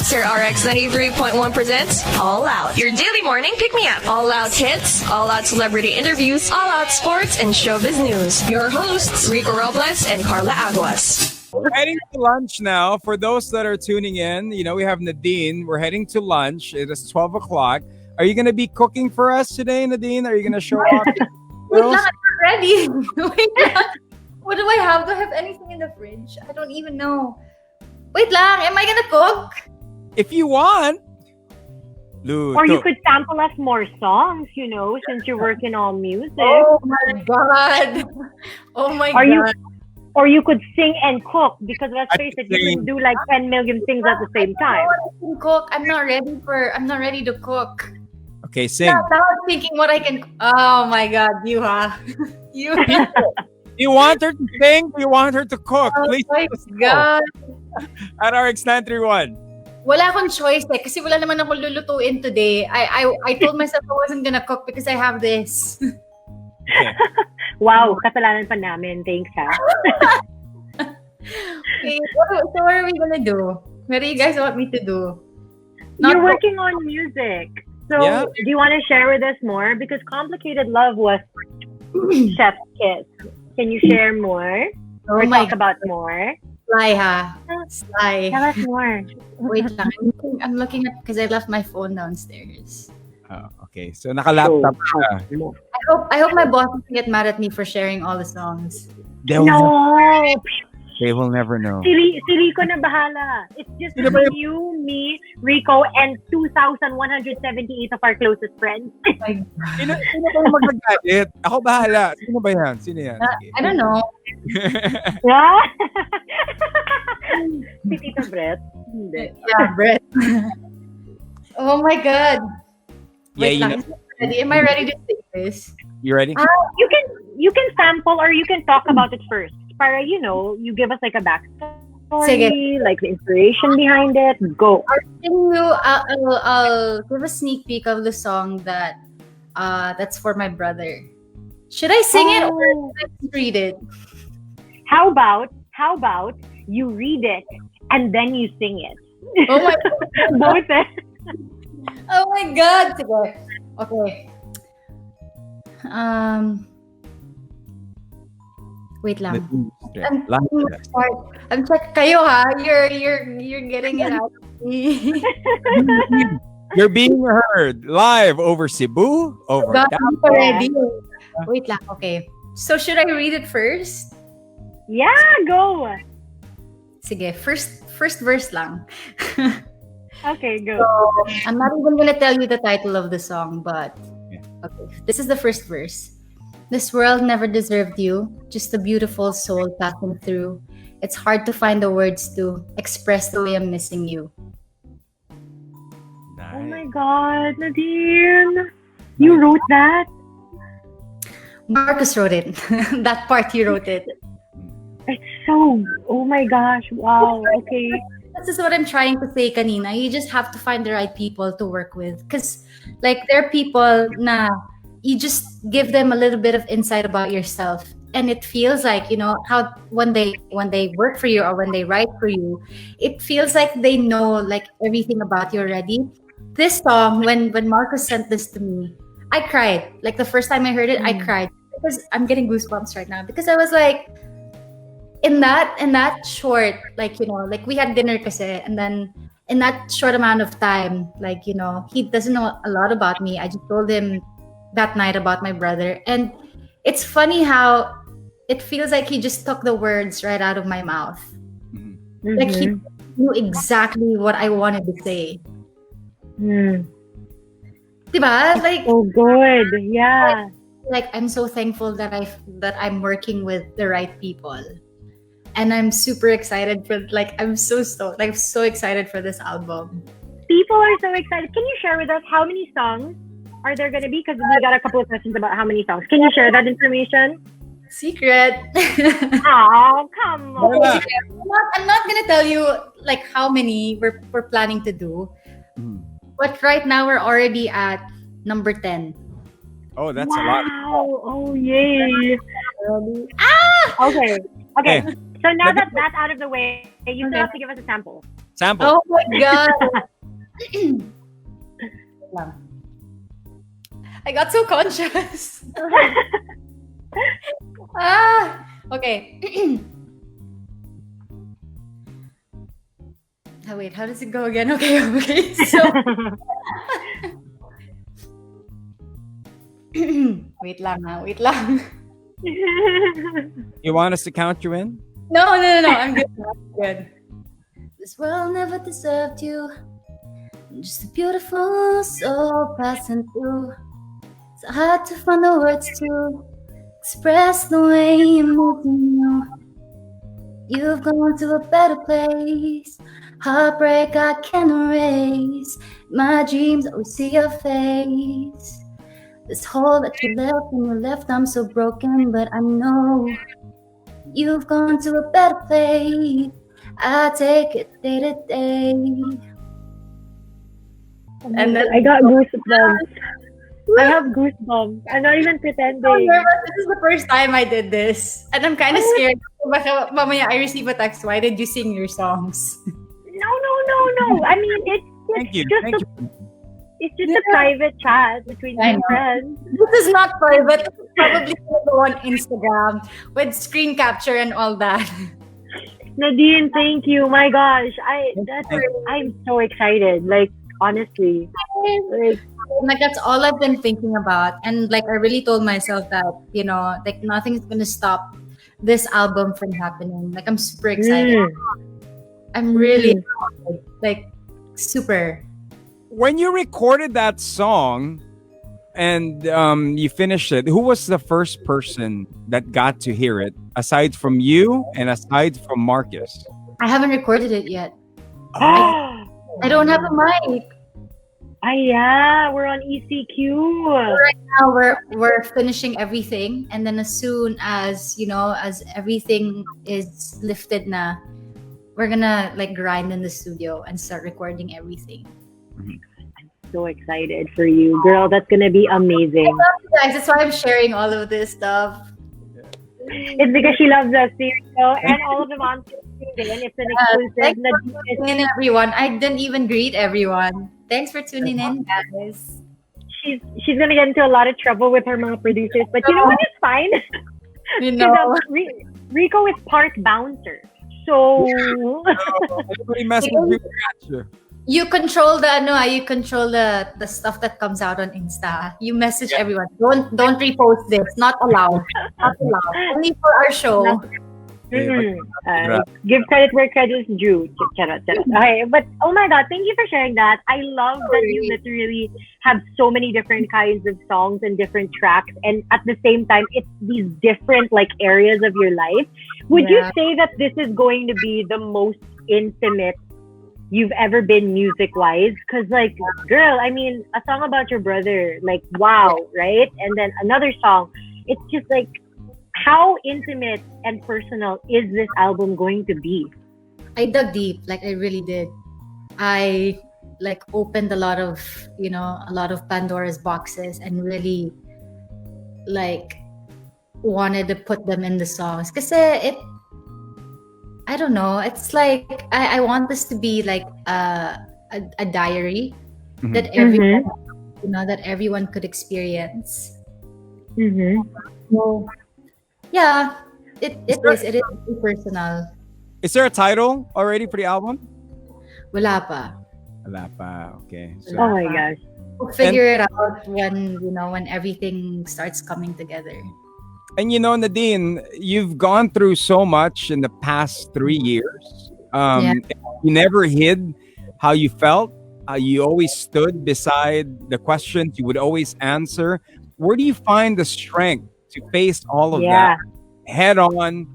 Monster RX93.1 presents All Out, your daily morning pick-me-up. All out hits, all out celebrity interviews, all out sports and showbiz news. Your hosts, Rico Robles and Carla Aguas. We're heading to lunch now. For those that are tuning in, we have Nadine. We're heading to lunch. It is 12 o'clock. Are you going to be cooking for us today, Nadine? Are you going to show off? Wait lang, I'm not ready. Wait lang. What do I have? Do I have anything in the fridge? I don't even know. Wait lang, am I gonna cook? If you want. Or you could sample us more songs, since you're working on music. Oh my God. Oh my God. Or you could sing and cook, because let's face it, you can do like 10 million things at the same time. I can cook. I'm not ready to cook. Okay, sing. Now I'm thinking what I can. Oh my God, you you. You want her to sing? Do you want her to cook? Oh Please. my God. At RX931. Wala akong choice kasi wala naman akong lulutuin today. I told myself I wasn't gonna cook because I have this. Okay. Wow, kasalanan pa namin. Thanks, ha? Okay, so what are we gonna do? What do you guys want me to do? You're working on music. So, do you want to share with us more? Because Complicated Love was Chef's Kiss. Can you share more? Or talk about more? Sly, ha? Sly. Tell us more. Wait lang. I'm looking at because I left my phone downstairs. Oh, okay. So, naka-laptop ka. I hope my boss doesn't get mad at me for sharing all the songs. They will never know. Si Rico na bahala. It's just you, me, Rico, and 2,178 of our closest friends. Sino ba yung magagalit? Ako bahala. Sino ba yan? Sino yan? I don't know. Yeah? Si Tito Brett? Hindi. Yeah, Brett. Oh my God. Wait lang. Am I ready to sing this? You ready? You can sample or you can talk about it first. Para, you give us like a backstory, like the inspiration behind it. Go. I'll give a sneak peek of the song that's for my brother. Should I sing it or should I read it? How about you read it and then you sing it? Oh my God. Both. Oh my God. Okay. Wait lang. I'm check kayo ha. You're getting it out of me. You're being heard live over Cebu, over already. Wait lang. Okay. So should I read it first? Yeah, go. Sige, first verse lang. Okay, go. So, I'm not even gonna tell you the title of the song, but okay. This is the first verse. This world never deserved you, just a beautiful soul passing through. It's hard to find the words to express the way I'm missing you. Nice. Oh my God, Nadine. You wrote that? Marcus wrote it. That part he wrote it. It's so, oh my gosh, wow, okay. This is what I'm trying to say kanina. You just have to find the right people to work with. Because like there are people na you just give them a little bit of insight about yourself. And it feels like, how when they work for you or when they write for you, it feels like they know like everything about you already. This song, when Marcus sent this to me, I cried. Like the first time I heard it, I cried. Because I'm getting goosebumps right now. Because I was like, in that short, like we had dinner kasi, and then in that short amount of time, like, he doesn't know a lot about me. I just told him that night about my brother. And it's funny how it feels like he just took the words right out of my mouth. Mm-hmm. Like he knew exactly what I wanted to say. Diba? Like, oh good. Yeah. Like I'm so thankful that I'm working with the right people. And I'm super excited I'm so excited for this album. People are so excited. Can you share with us how many songs are there going to be? Because we got a couple of questions about how many songs. Can you share that information? Secret. Oh, come on. I'm not going to tell you like how many we're planning to do. But right now we're already at number 10. Oh, that's a lot. Wow. Oh, yay. Okay. So now that that's out of the way, you still have to give us a sample. Sample. Oh my god. I got so conscious. Okay. Oh, wait, how does it go again? Okay. So wait lang. You want us to count you in? No. I'm good. This world never deserved you. Just a beautiful soul passing through. It's hard to find the words to express the way you're moving you. You've gone to a better place. Heartbreak I can erase. My dreams always see your face. This hole that you left when you left, I'm so broken, but I know you've gone to a better place. I take it day to day. And then I got goosebumps. I have goosebumps. I'm not even pretending. This is the first time I did this. And I'm kind of scared. Baka mamaya I receive a text, why did you sing your songs? No. I mean, Thank you. It's just a private chat between two friends. This is not private. It's probably on Instagram with screen capture and all that. Nadine, thank you. My gosh, I'm so excited. Like, honestly, like that's all I've been thinking about, and like I really told myself that like nothing's gonna stop this album from happening. Like I'm super excited. I'm really like super. When you recorded that song and you finished it, who was the first person that got to hear it aside from you and aside from Marcus? I haven't recorded it yet. I don't have a mic. Yeah, we're on ECQ. Right now we're finishing everything, and then as soon as as everything is lifted na, we're gonna like grind in the studio and start recording everything. I'm so excited for you, girl. That's gonna be amazing. I love you guys. That's why I'm sharing all of this stuff. It's because she loves us, and all of the monsters. It's an exclusive. Thanks for tuning in, everyone. I didn't even greet everyone. Thanks for tuning in, guys. She's gonna get into a lot of trouble with her mga producers, but you know what? It's fine. Rico is part bouncer, so everybody messing with you. You control the stuff that comes out on Insta. You message everyone. Don't repost this. Not allowed. Not allowed. Only for our show. Give credit where credit is due. Okay, but oh my god, thank you for sharing that. I love that you literally have so many different kinds of songs and different tracks, and at the same time, it's these different like areas of your life. Would you say that this is going to be the most intimate you've ever been music-wise? Because like, girl, I mean, a song about your brother, like, wow, right? And then another song, it's just like, how intimate and personal is this album going to be? I dug deep, like I really did. I like opened a lot of Pandora's boxes and really like wanted to put them in the songs. Kasi I don't know, it's like I want this to be like a diary that everyone that everyone could experience. So, yeah, it is very personal. Is there a title already for the album? Wala pa. Okay. So, oh my gosh. We'll figure it out when everything starts coming together. And Nadine, you've gone through so much in the past 3 years. You never hid how you felt. You always stood beside the questions. You would always answer. Where do you find the strength to face all of that head on?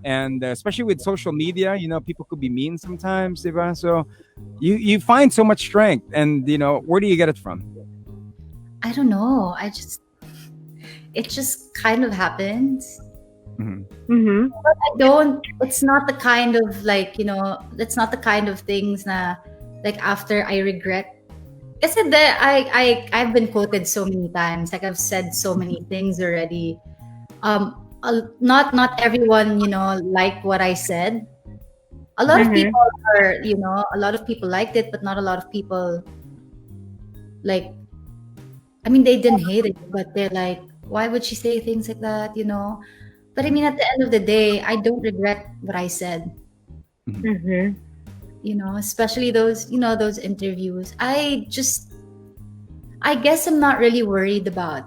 And especially with social media, people could be mean sometimes. So you find so much strength. And, where do you get it from? I don't know. It just kind of happens. But it's not the kind of it's not the kind of things na like after I regret. Kasi I've been quoted so many times. Like I've said so many things already. Not everyone, liked what I said. A lot of Mhm. people are, a lot of people liked it, but not a lot of people like. I mean, they didn't hate it, but they're like, why would she say things like that? But I mean, at the end of the day, I don't regret what I said. Mhm. Especially those interviews. I guess I'm not really worried about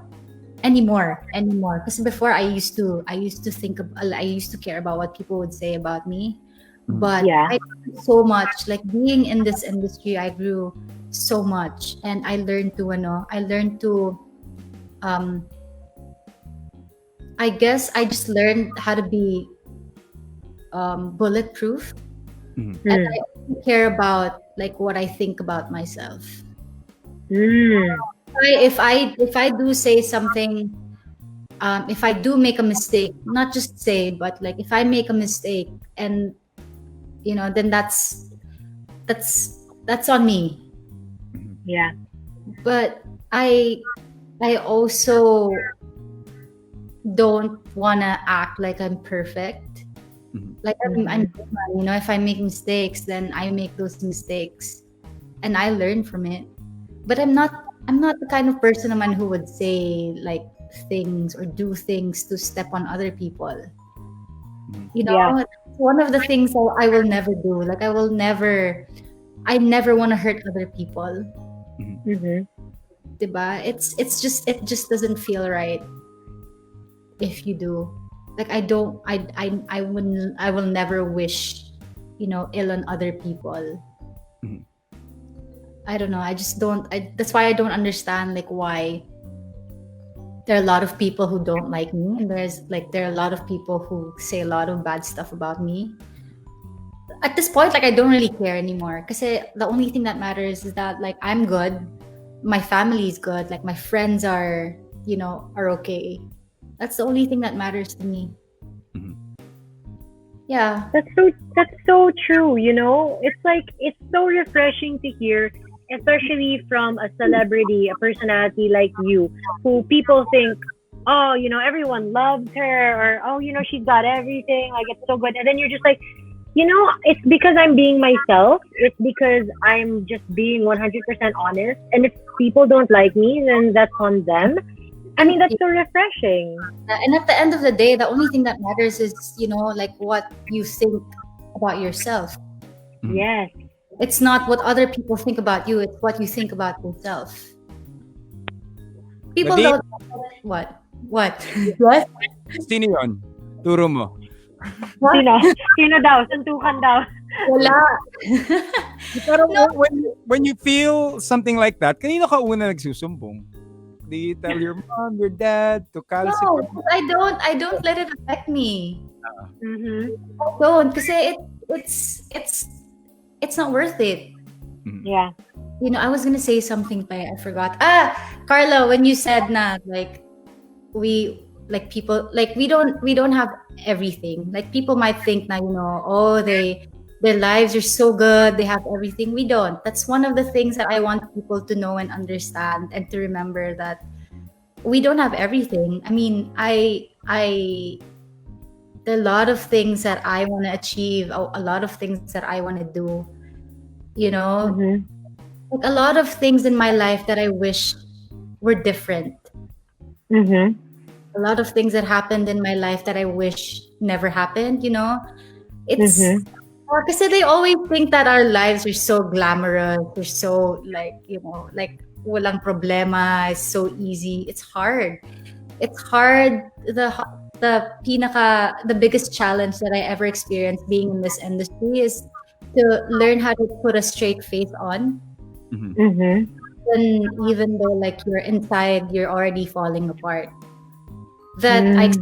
anymore because before I used to care about what people would say about me, but Yeah. I grew so much, like being in this industry. I grew so much, and I learned to um I guess I just learned how to be bulletproof, and Mm. I only care about like what I think about myself. Mm. If I do say something, if I do make a mistake, not just say, but like if I make a mistake, and then that's on me. Yeah. But I also don't wanna act like I'm perfect. Like I'm human, if I make mistakes, then I make those mistakes, and I learn from it. But I'm not the kind of person naman who would say like things or do things to step on other people. Yeah. It's one of the things I will never do. Like I never want to hurt other people. Mhm. Diba? It just doesn't feel right if you do. Like I don't I will never wish, ill on other people. I don't know. I just don't. That's why I don't understand like why there are a lot of people who don't like me, and there are a lot of people who say a lot of bad stuff about me. At this point, like I don't really care anymore, because the only thing that matters is that like I'm good, my family is good, like my friends are okay. That's the only thing that matters to me. Yeah. That's so true, It's like it's so refreshing to hear, especially from a celebrity, a personality like you, who people think, oh, everyone loves her, or oh, she's got everything, like it's so good. And then you're just like, it's because I'm being myself. It's because I'm just being 100% honest. And if people don't like me, then that's on them. I mean, that's so refreshing. And at the end of the day, the only thing that matters is, like what you think about yourself. Yes. It's not what other people think about you, it's what you think about yourself. People Nadine? don't. What? What? Sino yun? Turo mo. Sino daw? Suntukan daw. Wala. Pero when you feel something like that, kanino ka una nagsusumbong? Do you tell your mom, your dad, to calcify? No, I don't let it affect me. Mm-hmm. I don't, kasi it's not worth it. Yeah. I was gonna say something, but I forgot. Carla, when you said na like people, like we don't have everything. Like people might think na their lives are so good, they have everything. We don't. That's one of the things that I want people to know and understand, and to remember that we don't have everything. I mean, there are a lot of things that I want to achieve, a lot of things that I want to do. Like a lot of things in my life that I wish were different. Mm-hmm. A lot of things that happened in my life that I wish never happened. It's because they always think that our lives are so glamorous, we're so like walang problema, it's so easy. It's hard. The biggest challenge that I ever experienced being in this industry is to learn how to put a straight face on. Even though like you're inside, you're already falling apart. I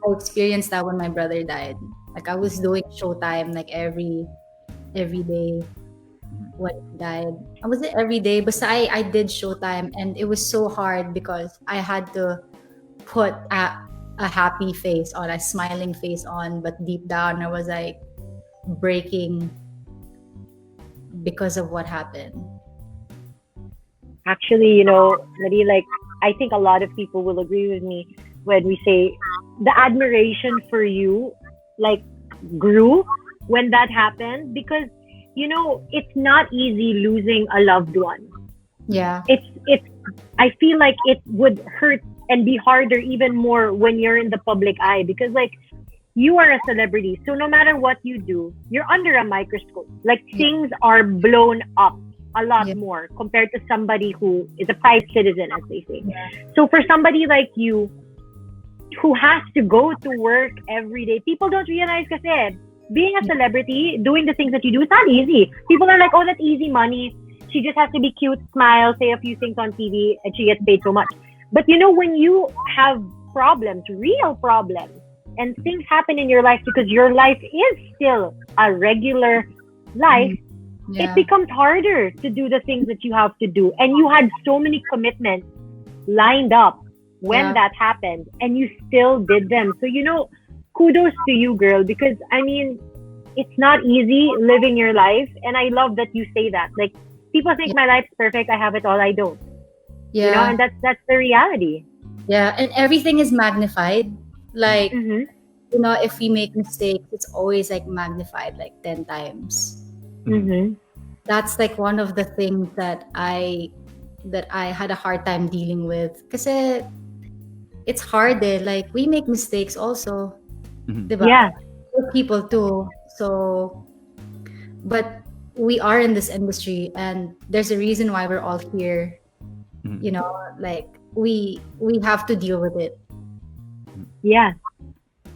experienced that when my brother died. Like I was doing Showtime like every day when he died. I wasn't every day, but I did Showtime, and it was so hard because I had to put a happy face on, a smiling face on, but deep down I was like breaking because of what happened. Actually, Marie, like I think a lot of people will agree with me when we say the admiration for you like grew when that happens, because it's not easy losing a loved one. Yeah. It's I feel like it would hurt and be harder even more when you're in the public eye, because like you are a celebrity, so no matter what you do, you're under a microscope. Like things are blown up a lot more compared to somebody who is a private citizen, as they say. So for somebody like you who has to go to work every day, people don't realize kasi being a celebrity, doing the things that you do, it's not easy. People are like, oh, that's easy money. She just has to be cute, smile, say a few things on TV, and she gets paid so much. But when you have problems, real problems, and things happen in your life because your life is still a regular life, it becomes harder to do the things that you have to do. And you had so many commitments lined up when that happened, and you still did them. So, kudos to you, girl, because it's not easy living your life. And I love that you say that. Like, people think my life's perfect, I have it all, I don't. Yeah. And that's the reality. Yeah, and everything is magnified. Like, if we make mistakes, it's always like magnified like 10 times. That's like one of the things that I had a hard time dealing with. Kasi it's hard like we make mistakes also. Diba? Yeah. People too. So, but we are in this industry, and there's a reason why we're all here. Like we have to deal with it. Yeah.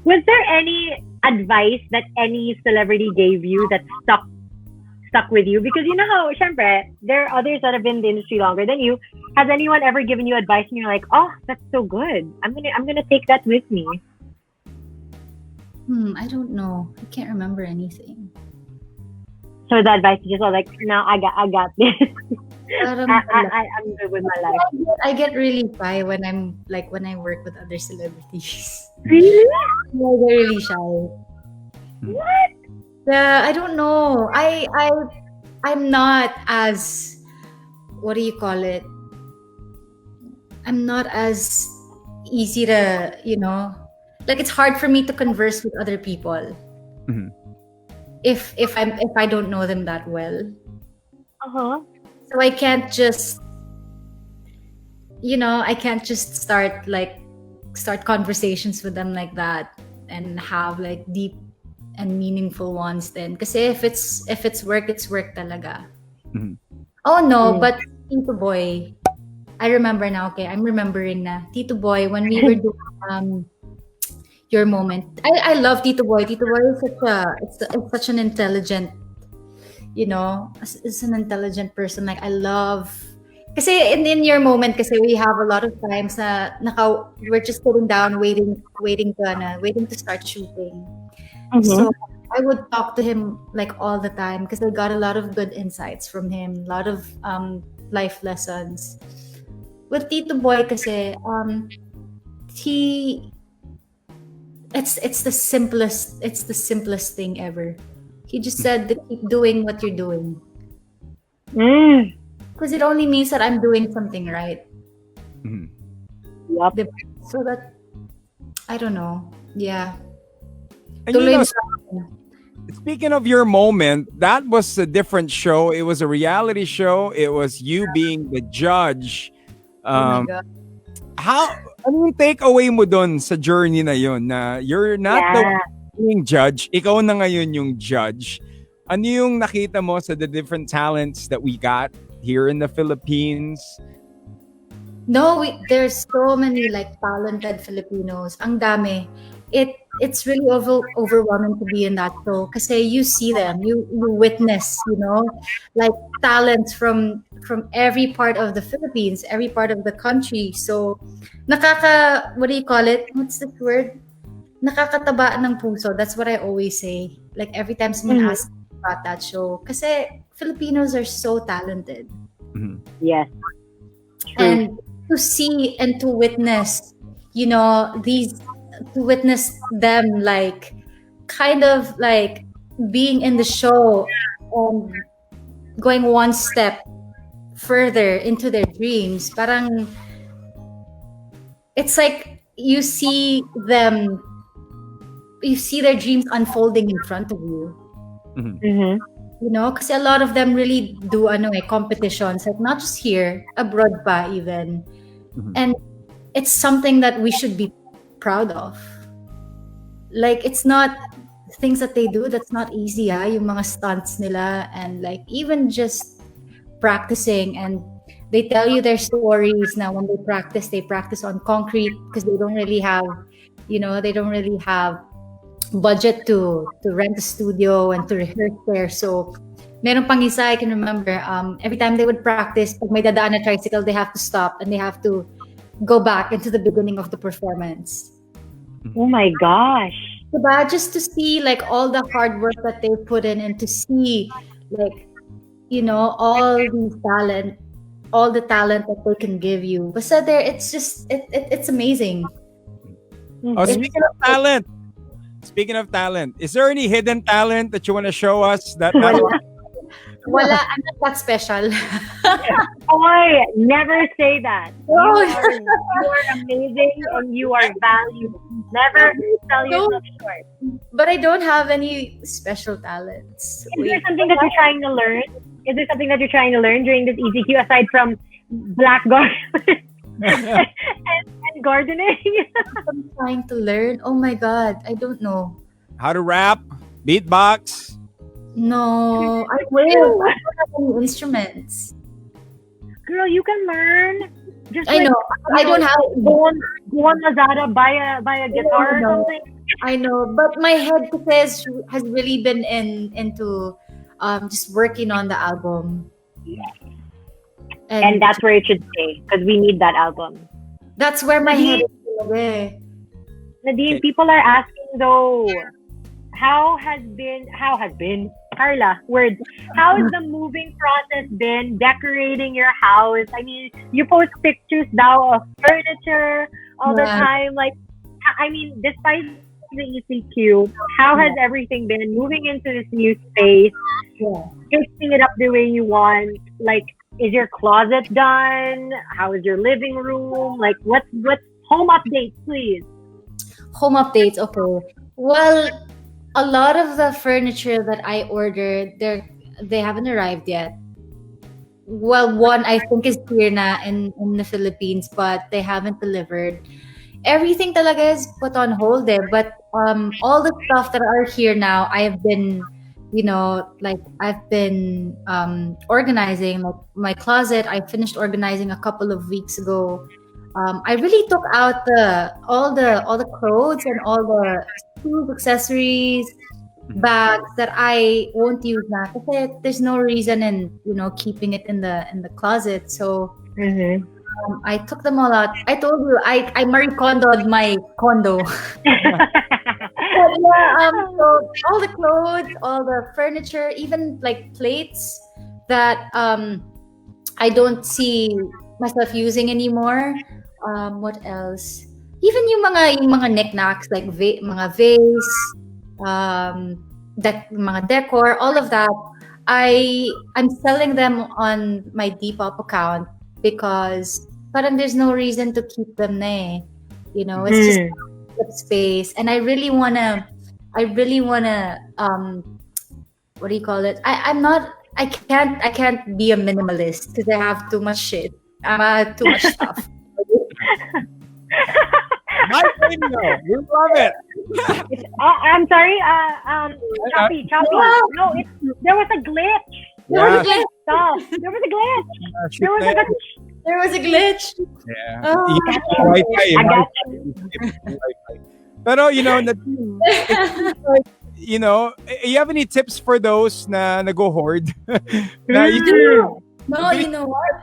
Was there any advice that any celebrity gave you that stuck with you? Because how, syempre, there are others that have been in the industry longer than you. Has anyone ever given you advice and you're like, oh, that's so good, I'm gonna take that with me? I don't know. I can't remember anything. So the advice is just all like, no, I got this. I'm good with my life. I get really shy when I work with other celebrities. Really? I get really shy. What? Yeah, I don't know. I'm not as, what do you call it? I'm not as easy to, like it's hard for me to converse with other people. If I don't know them that well. So I can't just start conversations with them like that and have like deep and meaningful ones then. Kasi if it's work, it's work talaga. Oh no, but Tito Boy, I remember now, okay? I'm remembering na. Tito Boy, when we were doing Your Moment. I love Tito Boy. Tito Boy is such an intelligent, is an intelligent person. Like I love, kasi in Your Moment, kasi we have a lot of times na we're just sitting down waiting to start shooting. So I would talk to him like all the time because I got a lot of good insights from him, a lot of life lessons. With Tito Boy kasi it's the simplest thing ever. He just said to keep doing what you're doing. Because it only means that I'm doing something right. Yep. So that, I don't know. Yeah. And speaking of Your Moment, that was a different show. It was a reality show. It was you being the judge. Oh my God. Ano yung takeaway mo dun sa journey na yun? Na you're not the one being judge, ikaw na ngayon yung judge. Ano yung nakita mo sa the different talents that we got here in the Philippines? No, there's so many like talented Filipinos. Ang dami. It's really overwhelming to be in that show kasi you see them, you witness, like talents from every part of the Philippines, every part of the country. So what do you call it? What's the word? Nakakataba ng puso. That's what I always say. Like every time someone asks about that show, kasi Filipinos are so talented. Yes. And to see and to witness, to witness them like kind of like being in the show and going one step further into their dreams. Parang it's like you see their dreams unfolding in front of you. Mm-hmm. You know, because a lot of them really do competitions, like not just here, abroad pa even. And it's something that we should be proud of. Like, it's not things that they do that's not easy, yung mga stunts nila, and like even just practicing, and they tell you their stories. Now when they practice on concrete because they don't really have budget to rent a studio and to rehearse there. So meron pang isa, I can remember, every time they would practice, pag may dadaan na tricycle, they have to stop and they have to go back into the beginning of the performance. Oh my gosh. Diba? Just to see like all the hard work that they put in, and to see like, all the talent that they can give you. Basta there, it's just, it's amazing. Oh, speaking of talent, is there any hidden talent that you want to show us? Wala, I'm not that special. Boy, never say that. Oh. You are amazing and you are valuable. Never sell yourself short. But I don't have any special talents. Is there something that you're trying to learn? Is there something that you're trying to learn during this ECQ aside from black garment and gardening? I'm trying to learn. Oh my God, I don't know. How to rap, beatbox. No, I will. I don't have any instruments. Girl, you can learn. Just I know. I don't have. Go on Lazada, buy a guitar or something. I know, but my head has really been into just working on the album. And that's where it should stay, because we need that album. That's where my head is. Nadine, people are asking though, how has been Carla, words. How has the moving process been, decorating your house? I mean, you post pictures now of furniture all the time. Like, I mean, despite the ECQ, how has everything been moving into this new space, fixing it up the way you want? Like, is your closet done? How is your living room? Like, what's home updates, please? Home updates, okay. Well, a lot of the furniture that I ordered, they haven't arrived yet. Well, one I think is here na in the Philippines, but they haven't delivered. Everything talaga is put on hold there, but all the stuff that are here now, I have been, organizing. Like my closet, I finished organizing a couple of weeks ago. I really took out all the clothes and all the shoes, accessories, bags that I won't use now. Kasi there's no reason in keeping it in the closet. So I took them all out. I told you I Marie Kondo'd my condo. So all the clothes, all the furniture, even like plates that I don't see myself using anymore. What else? Even yung mga knickknacks like mga vase, mga decor, all of that. I'm selling them on my Depop account because parang there's no reason to keep them na eh. It's just space, and I really wanna what do you call it? I can't be a minimalist because I have too much shit. Too much stuff. My video, we love it. I'm sorry, Choppy. No, there was a glitch. There was a glitch. There was a glitch. Yeah. Oh. I got you. Pero you have any tips for those na go hoard? No, you know what?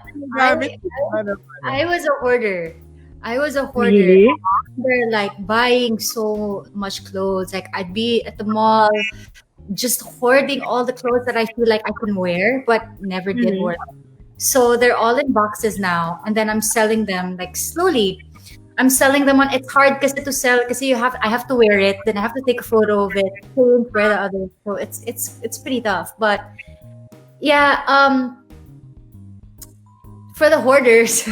I was a hoarder. Really? They're like buying so much clothes. Like I'd be at the mall just hoarding all the clothes that I feel like I can wear but never did wear. So they're all in boxes now, and then I'm selling them like slowly. I'm selling them on. It's hard to sell because I have to wear it, then I have to take a photo of it, wear the other. So it's pretty tough. But yeah, for the hoarders.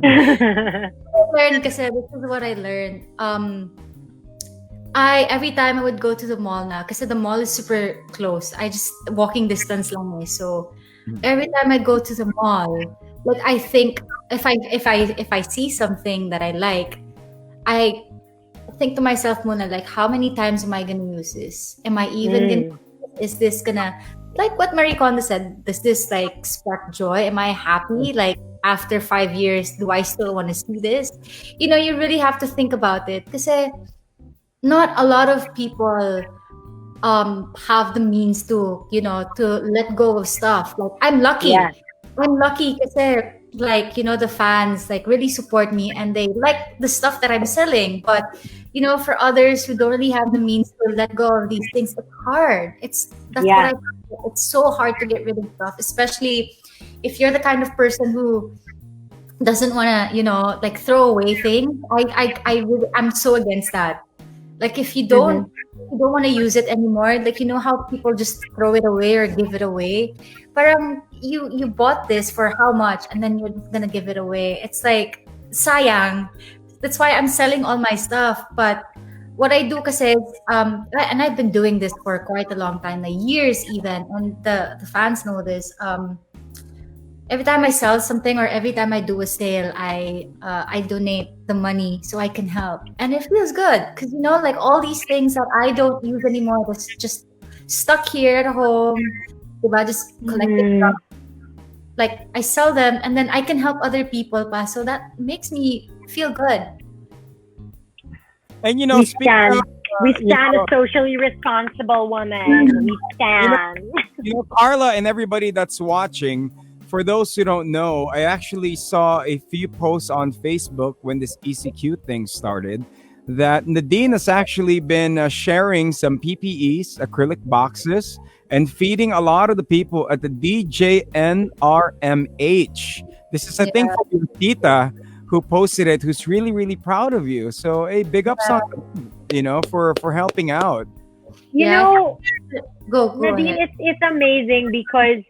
This is what I learned. Every time I would go to the mall now, because the mall is super close. I just walking distance lang eh. So every time I go to the mall, like I think if I see something that I like, I think to myself muna, like, how many times am I gonna use this? Am I even gonna, is this gonna, like what Marie Kondo said, does this like spark joy? Am I happy? Like after 5 years, do I still want to see this? You really have to think about it. Kasi not a lot of people have the means to let go of stuff. Like I'm lucky. Yeah. I'm lucky because like the fans like really support me and they like the stuff that I'm selling. But for others who don't really have the means to let go of these things, it's hard. It's so hard to get rid of stuff, especially if you're the kind of person who doesn't want to like throw away things. I'm so against that. Like if you don't want to use it anymore, like how people just throw it away or give it away. But you bought this for how much and then you're gonna give it away. It's like sayang. That's why I'm selling all my stuff. But what I do kasi is, and I've been doing this for quite a long time, like years even, and the fans know this. Every time I sell something or every time I do a sale, I donate the money so I can help. And it feels good because, like all these things that I don't use anymore, that's just stuck here at home, diba? Just collecting stuff. Like I sell them and then I can help other people pa. So that makes me feel good. And we stand a socially responsible woman. We stand. Carla and everybody that's watching, for those who don't know, I actually saw a few posts on Facebook when this ECQ thing started that Nadine has actually been sharing some PPEs, acrylic boxes, and feeding a lot of the people at the DJNRMH. This is, I think, for your tita who posted it, who's really, really proud of you. So, hey, big ups on for helping out. Go Nadine, ahead. It's amazing because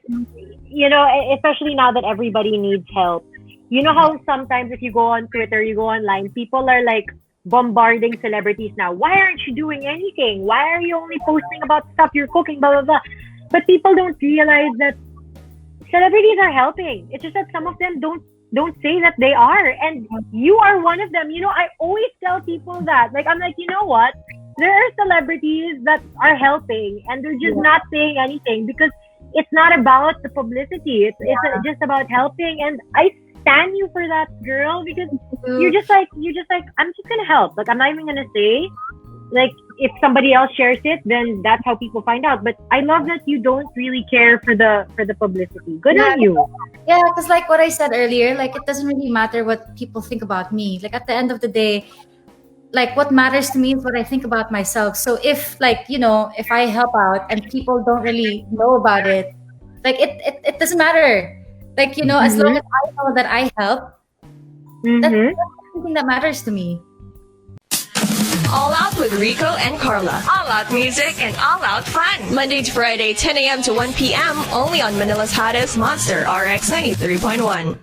especially now that everybody needs help. You know how sometimes if you go on Twitter, you go online, people are like bombarding celebrities now. Why aren't you doing anything? Why are you only posting about stuff you're cooking, blah, blah, blah. But people don't realize that celebrities are helping. It's just that some of them don't say that they are. And you are one of them. I always tell people that. Like, I'm like, you know what? There are celebrities that are helping and they're just not saying anything because it's not about the publicity. It's just about helping, and I stand you for that, girl, because you're just like I'm just gonna help. Like I'm not even gonna say, like if somebody else shares it, then that's how people find out. But I love that you don't really care for the publicity. Good on you. Yeah, because like what I said earlier, like it doesn't really matter what people think about me. Like at the end of the day, like what matters to me is what I think about myself. So if if I help out and people don't really know about it, like it doesn't matter. Like, as long as I know that I help, that's something that matters to me. All Out with Rico and Carla. All Out music and all out fun. Monday to Friday, 10 a.m. to 1 p.m. only on Manila's hottest Monster RX93.1.